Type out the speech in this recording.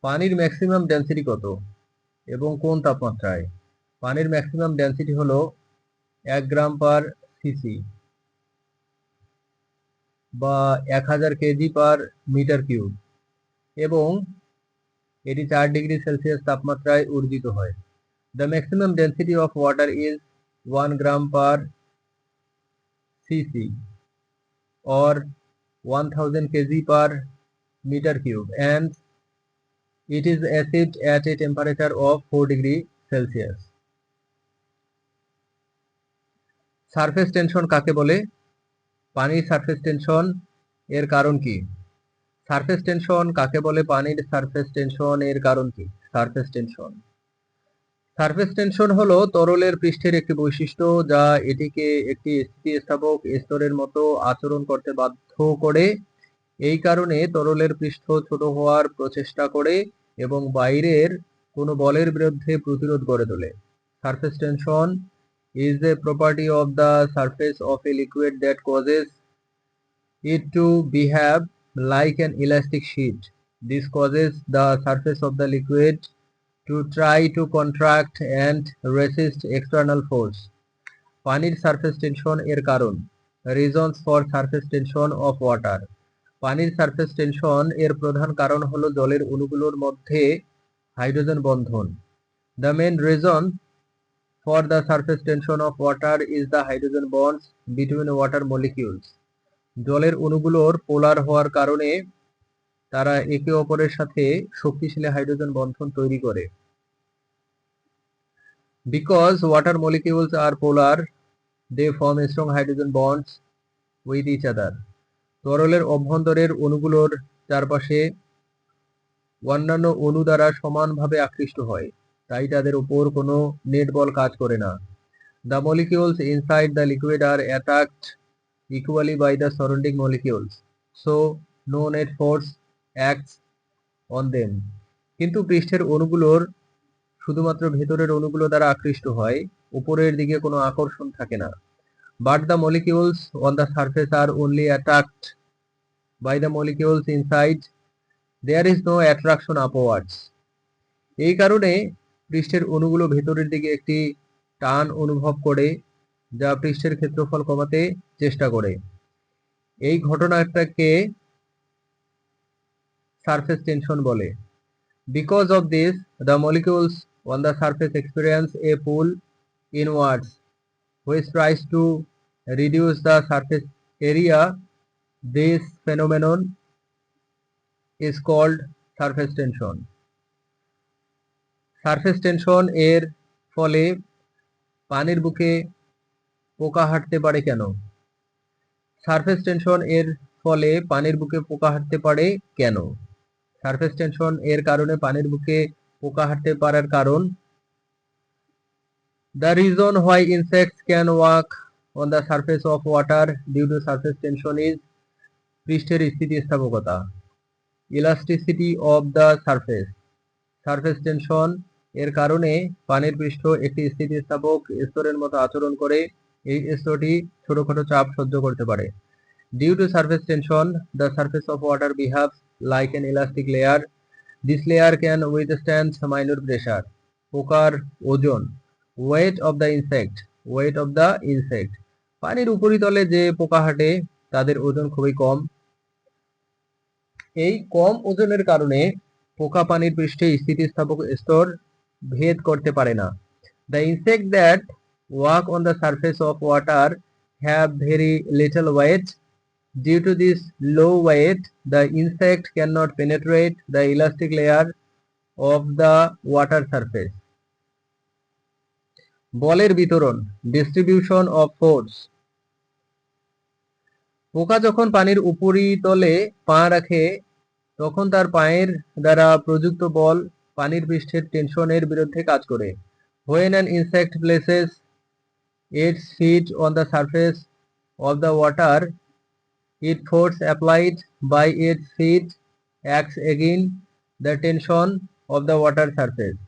পানির maximum density কত এবং কোন তাপমাত্রায়? পানির ম্যাক্সিমাম ডেনসিটি হলো 1 গ্রাম পার সিসি বা 1000 কেজি পার মিটার কিউব এবং এটি 4 ডিগ্রি সেলসিয়াস তাপমাত্রায় উর্জিত হয়। The maximum density of water is 1 gram per cc or 1000 kg per meter cube and it is acid at a temperature of 4 degree Celsius. Surface tension কাকে বলে? পানির surface tension এর কারণ কি? সারফেস টেনশন কাকে বলে? পানির সারফেস টেনশন এর কারণ কি? সারফেস টেনশন হলো তরলের পৃষ্ঠের একটি বৈশিষ্ট্য যা এটিকে একটি স্থিতিস্থাপক স্তরের মতো আচরণ করতে বাধ্য করে। এই কারণে তরলের পৃষ্ঠ ছোট হওয়ার প্রচেষ্টা করে এবং বাইরের কোনো বলের বিরুদ্ধে প্রতিরোধ গড়ে তোলে। Surface tension is a property of the surface of a liquid that causes it to behave like an elastic sheet. This causes the surface of the liquid to try to contract and resist external force. পানির surface tension এর কারণ। Reasons for surface tension of water. পানির surface tension এর প্রধান কারণ হলো জলের অণুগুলোর মধ্যে hydrogen Bandhan. The main reason for the surface tension of water is the hydrogen bonds between water molecules. জলের অণুগুলোর পোলার হওয়ার কারণে তারা একে অপরের সাথে শক্তিশালী হাইড্রোজেন বন্ধন তৈরি করে। Because water molecules are polar, they form strong hydrogen bonds with each other. তরলের অভ্যন্তরের অণুগুলোর চারপাশে অন্যান্য অণু দ্বারা সমানভাবে আকৃষ্ট হয়, তাই তাদের উপর কোনো নেট বল কাজ করে না। The molecules inside the liquid are attacked equally by the surrounding molecules, so no net force acts on them. কিন্তু পৃষ্ঠের অণুগুলোর শুধুমাত্র ভেতরের অণুগুলো দ্বারা আকৃষ্ট হয়, উপরের দিকে কোনো আকর্ষণ থাকে না। But the molecules on the surface are only attacked by the molecules inside. There is no attraction upwards. এই কারণে পৃষ্ঠের অণুগুলো ভেতরের দিকে একটি টান অনুভব করে যা পৃষ্ঠের ক্ষেত্রফল কমাতে চেষ্টা করে। এই ঘটনাটাকে সারফেস টেনশন বলে। Because of this, the molecules on the surface experience a pull inwards, which tries to reduce the surface area. This phenomenon is called surface tension. Surface tension এর ফলে পানির বুকে পোকা হাঁটতে পারে কেন? সারফেস টেনশন এর ফলে পানির বুকে পোকা হাঁটতে পারে কেন? সারফেস টেনশন এর কারণে পানির বুকে পোকা হাঁটতে পারার কারণ। The reason why insects can walk on the surface of water due to surface tension is পৃষ্ঠের স্থিতিস্থাপকতা। Elasticity of the surface. Surface tension এর কারণে পানির পৃষ্ঠ একটি স্থিতিস্থাপক স্তরের মতো আচরণ করে। এই স্তরটি ছোটখাটো চাপ সহ্য করতে পারে। Due to surface tension, the surface of water behaves like an elastic layer. This layer can withstand minor pressure. পোকার ওজন। Weight of the insect. Weight of the insect. পানির উপরিতলে যে পোকা হাঁটে তাদের ওজন খুবই কম। এই কম ওজনের কারণে পোকা পানির পৃষ্ঠে স্থিতিস্থাপক স্তর ভেদ করতে পারে না। The insect that walk on the surface of water have very little weight. Due to this low weight, the insect cannot penetrate the elastic layer of the water surface. বলের বিতরণ। Distribution of force. পোকা যখন পানির উপরিতলে পা রাখে তখন তার পায়ের দ্বারা প্রযুক্ত বল পানির পৃষ্ঠের টেনশনের বিরুদ্ধে কাজ করে। When an insect places its feet on the surface of the water, its force applied by its feet acts against the tension of the water surface.